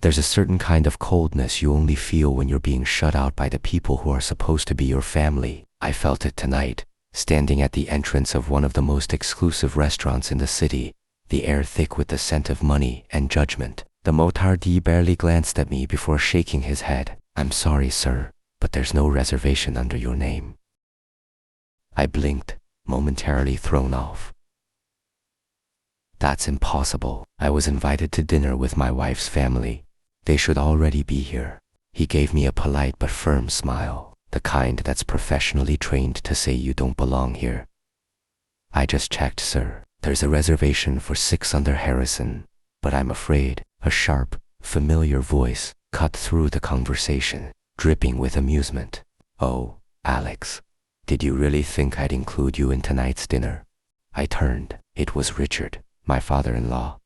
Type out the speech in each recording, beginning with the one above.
There's a certain kind of coldness you only feel when you're being shut out by the people who are supposed to be your family. I felt it tonight, standing at the entrance of one of the most exclusive restaurants in the city, the air thick with the scent of money and judgment. The motardee barely glanced at me before shaking his head. "I'm sorry, sir, but there's no reservation under your name." I blinked, momentarily thrown off. "That's impossible. I was invited to dinner with my wife's family. They should already be here." He gave me a polite but firm smile, the kind that's professionally trained to say you don't belong here. "I just checked, sir. There's a reservation for 6 under Harrison, but I'm afraid," a sharp, familiar voice cut through the conversation, dripping with amusement. "Oh, Alex, did you really think I'd include you in tonight's dinner?" I turned. It was Richard, my father-in-law,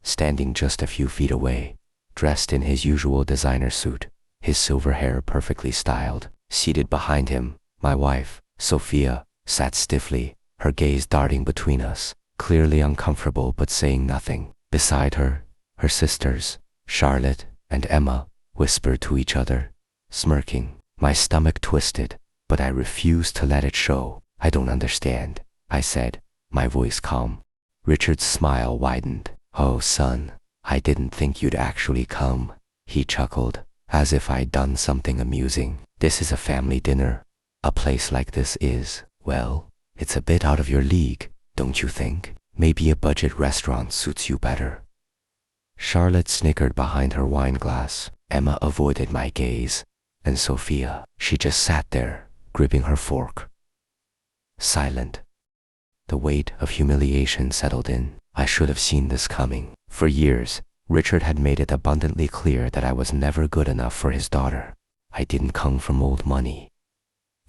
standing just a few feet away, dressed in his usual designer suit, his silver hair perfectly styled. Seated behind him, my wife, Sophia, sat stiffly, her gaze darting between us, clearly uncomfortable but saying nothing. Beside her, her sisters, Charlotte and Emma, whispered to each other, smirking. My stomach twisted, but I refused to let it show. "I don't understand," I said, my voice calm. Richard's smile widened. "Oh, son, I didn't think you'd actually come," he chuckled, as if I'd done something amusing. "This is a family dinner. A place like this is, well, it's a bit out of your league, don't you think? Maybe a budget restaurant suits you better." Charlotte snickered behind her wine glass. Emma avoided my gaze, and Sophia, she just sat there, gripping her fork, silent. The weight of humiliation settled in. I should have seen this coming. For years, Richard had made it abundantly clear that I was never good enough for his daughter. I didn't come from old money.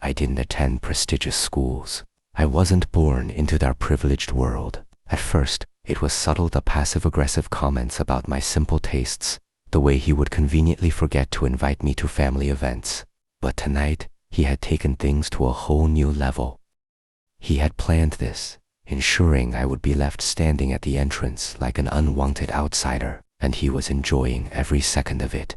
I didn't attend prestigious schools. I wasn't born into their privileged world. At first, it was subtle, the passive-aggressive comments about my simple tastes, the way he would conveniently forget to invite me to family events. But tonight, he had taken things to a whole new level. He had planned this, ensuring I would be left standing at the entrance like an unwanted outsider, and he was enjoying every second of it.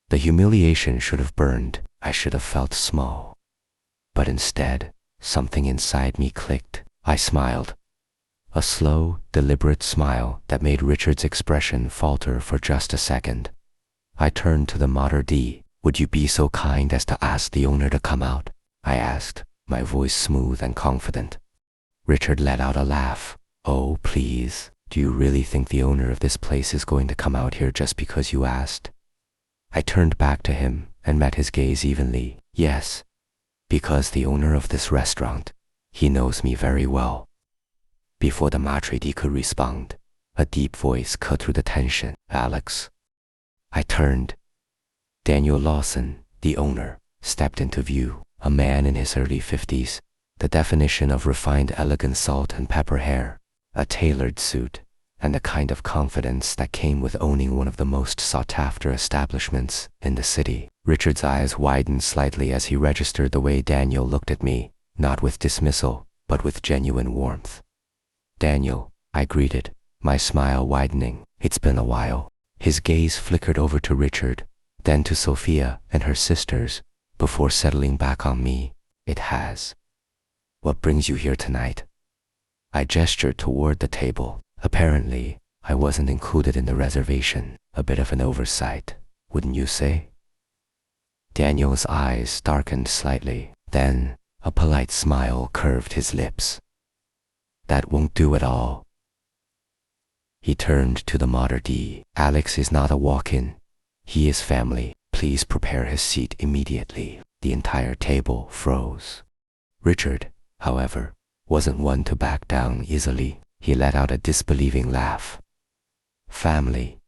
The humiliation should have burned. I should have felt small. But instead, something inside me clicked. I smiled. A slow, deliberate smile that made Richard's expression falter for just a second. I turned to the motardee. "Would you be so kind as to ask the owner to come out?" I asked, my voice smooth and confident. Richard let out a laugh. "Oh, please, do you really think the owner of this place is going to come out here just because you asked?" I turned back to him and met his gaze evenly. "Yes, because the owner of this restaurant, he knows me very well." Before the maitre d' could respond, a deep voice cut through the tension. "Alex." I turned. Daniel Lawson, the owner, stepped into view, a man in his early 50s, the definition of refined elegant salt and pepper hair, a tailored suit, and the kind of confidence that came with owning one of the most sought-after establishments in the city. Richard's eyes widened slightly as he registered the way Daniel looked at me, not with dismissal, but with genuine warmth. "Daniel," I greeted, my smile widening. "It's been a while." His gaze flickered over to Richard, then to Sophia and her sisters, before settling back on me. "It has. What brings you here tonight?" I gestured toward the table. Apparently, I wasn't included in the reservation. A bit of an oversight, wouldn't you say? Daniel's eyes darkened slightly. Then, a polite smile curved his lips. "That won't do at all." He turned to the motardee. "Alex is not a walk-in. He is family. Please prepare his seat immediately." The entire table froze. Richard, however, wasn't one to back down easily. He let out a disbelieving laugh. "Family?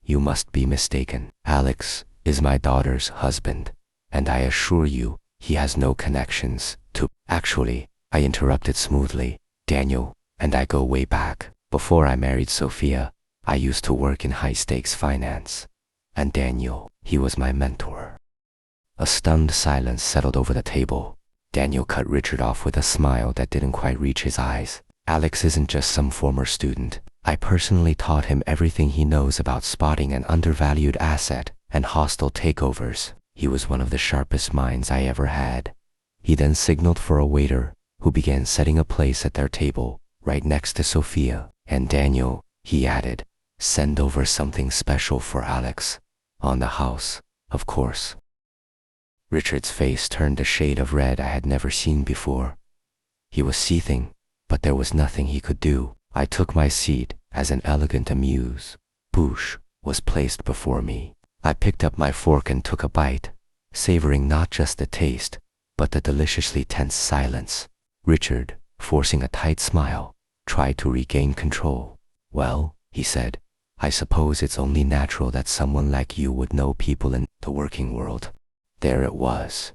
You must be mistaken. Alex is my daughter's husband, and I assure you he has no connections to—" "Actually," I interrupted smoothly, "Daniel and I go way back. Before I married Sophia, I used to work in high-stakes finance. And Daniel, he was my mentor." A stunned silence settled over the table. Daniel cut Richard off with a smile that didn't quite reach his eyes. "Alex isn't just some former student. I personally taught him everything he knows about spotting an undervalued asset and hostile takeovers. He was one of the sharpest minds I ever had. He then signaled for a waiter, who began setting a place at their table, right next to Sophia. And Daniel, he added, send over something special for Alex. On the house, of course. Richard's face turned a shade of red I had never seen before. He was seething, but there was nothing he could do. I took my seat as an elegant amuse-bouche was placed before me. I picked up my fork and took a bite, savoring not just the taste, but the deliciously tense silence. Richard, forcing a tight smile, tried to regain control. Well, he said, I suppose it's only natural that someone like you would know people in the working world. There it was.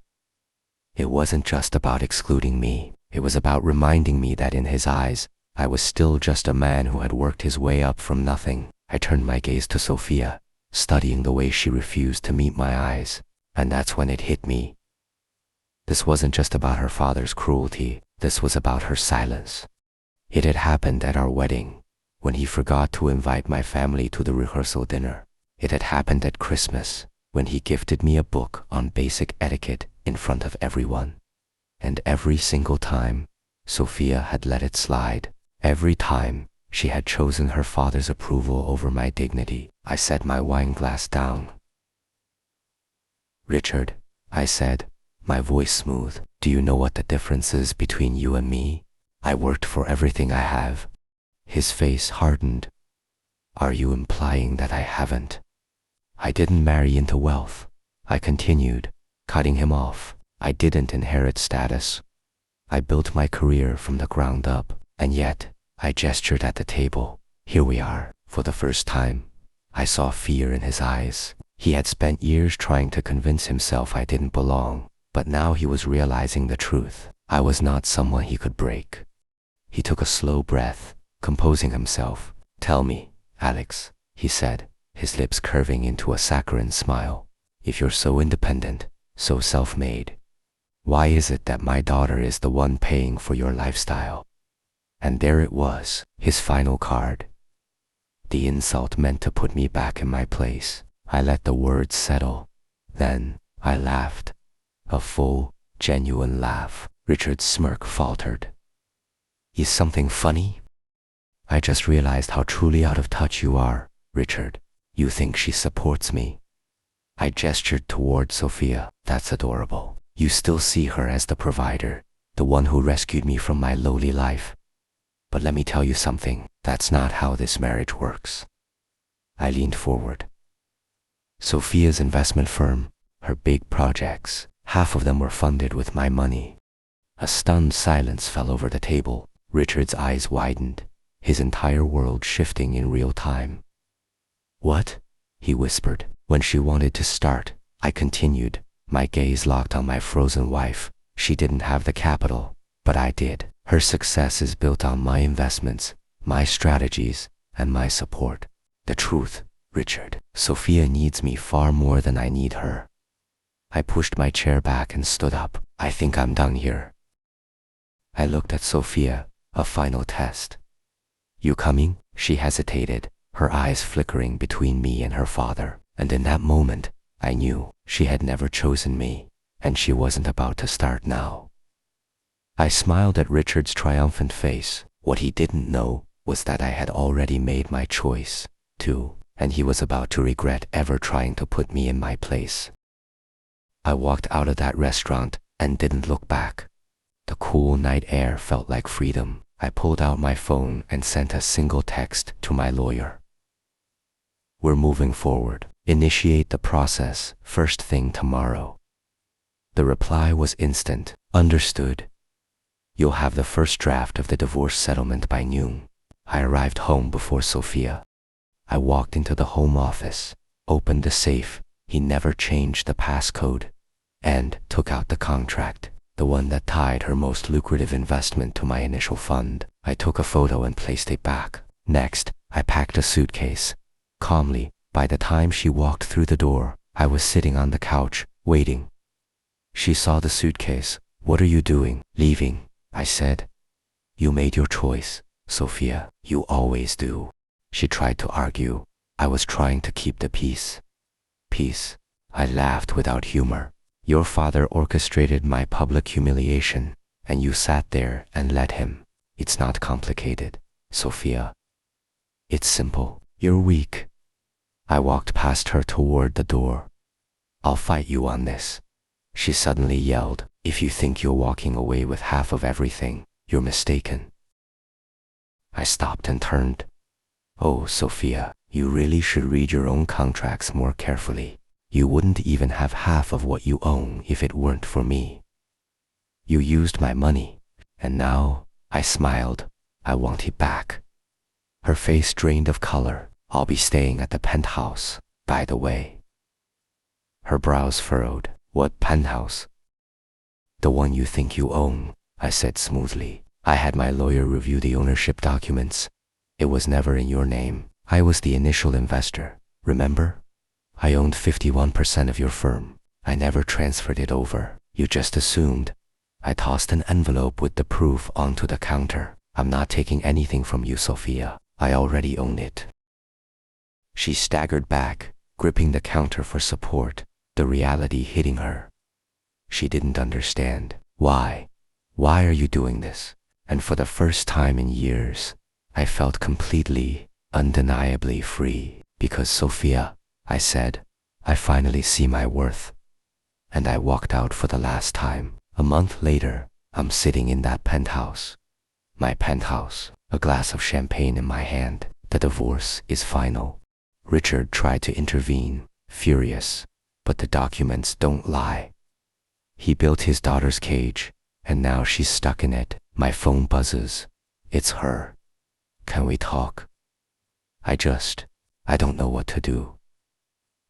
It wasn't just about excluding me. It was about reminding me that in his eyes, I was still just a man who had worked his way up from nothing. I turned my gaze to Sophia, studying the way she refused to meet my eyes, and that's when it hit me. This wasn't just about her father's cruelty, this was about her silence. It had happened at our wedding, when he forgot to invite my family to the rehearsal dinner. It had happened at Christmas, when he gifted me a book on basic etiquette in front of everyone. And every single time, Sophia had let it slide. Every time, she had chosen her father's approval over my dignity. I set my wine glass down. Richard, I said, my voice smooth, do you know what the difference is between you and me? I worked for everything I have. His face hardened. Are you implying that I haven't? I didn't marry into wealth, I continued, cutting him off. I didn't inherit status. I built my career from the ground up, and yet, I gestured at the table. Here we are. For the first time, I saw fear in his eyes. He had spent years trying to convince himself I didn't belong, but now he was realizing the truth. I was not someone he could break. He took a slow breath, composing himself. Tell me, Alex, he said, his lips curving into a saccharine smile. If you're so independent, so self-made, why is it that my daughter is the one paying for your lifestyle? And there it was, his final card. The insult meant to put me back in my place. I let the words settle. Then, I laughed. A full, genuine laugh. Richard's smirk faltered. Is something funny? I just realized how truly out of touch you are, Richard. You think she supports me? I gestured toward Sophia. That's adorable. You still see her as the provider, the one who rescued me from my lowly life. But let me tell you something, that's not how this marriage works. I leaned forward. Sophia's investment firm, her big projects, half of them were funded with my money. A stunned silence fell over the table. Richard's eyes widened, his entire world shifting in real time. What? He whispered. When she wanted to start, I continued, my gaze locked on my frozen wife. She didn't have the capital, but I did. Her success is built on my investments, my strategies, and my support. The truth, Richard, Sophia needs me far more than I need her. I pushed my chair back and stood up. I think I'm done here. I looked at Sophia, a final test. You coming? She hesitated, her eyes flickering between me and her father. And in that moment, I knew she had never chosen me, and she wasn't about to start now. I smiled at Richard's triumphant face. What he didn't know was that I had already made my choice, too, and he was about to regret ever trying to put me in my place. I walked out of that restaurant and didn't look back. The cool night air felt like freedom. I pulled out my phone and sent a single text to my lawyer. We're moving forward. Initiate the process first thing tomorrow. The reply was instant. Understood. You'll have the first draft of the divorce settlement by noon. I arrived home before Sophia. I walked into the home office, opened the safe, he never changed the passcode, and took out the contract, the one that tied her most lucrative investment to my initial fund. I took a photo and placed it back. Next, I packed a suitcase. Calmly, by the time she walked through the door, I was sitting on the couch, waiting. She saw the suitcase. What are you doing? Leaving, I said. You made your choice, Sophia. You always do. She tried to argue. I was trying to keep the peace. Peace. I laughed without humor. Your father orchestrated my public humiliation, and you sat there and let him. It's not complicated, Sophia. It's simple. You're weak. I walked past her toward the door. I'll fight you on this. She suddenly yelled, if you think you're walking away with half of everything, you're mistaken. I stopped and turned. Oh, Sophia, you really should read your own contracts more carefully. You wouldn't even have half of what you own if it weren't for me. You used my money, and now, I smiled, I want it back. Her face drained of color. I'll be staying at the penthouse, by the way. Her brows furrowed. What penthouse? The one you think you own, I said smoothly. I had my lawyer review the ownership documents. It was never in your name. I was the initial investor, remember? I owned 51% of your firm. I never transferred it over. You just assumed. I tossed an envelope with the proof onto the counter. I'm not taking anything from you, Sophia. I already own it. She staggered back, gripping the counter for support, the reality hitting her. She didn't understand. Why? Why are you doing this? And for the first time in years, I felt completely, undeniably free. Because Sophia, I said, I finally see my worth. And I walked out for the last time. A month later, I'm sitting in that penthouse. My penthouse, a glass of champagne in my hand. The divorce is final. Richard tried to intervene, furious, but the documents don't lie. He built his daughter's cage, and now she's stuck in it. My phone buzzes. It's her. Can we talk? I don't know what to do.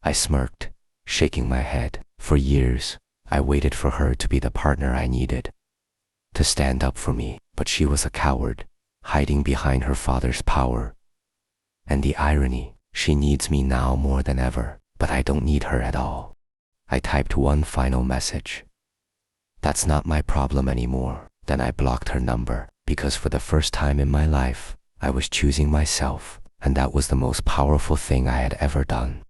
I smirked, shaking my head. For years, I waited for her to be the partner I needed, to stand up for me, but she was a coward, hiding behind her father's power. And the irony, she needs me now more than ever, but I don't need her at all. I typed one final message. That's not my problem anymore. Then I blocked her number, because for the first time in my life, I was choosing myself, and that was the most powerful thing I had ever done.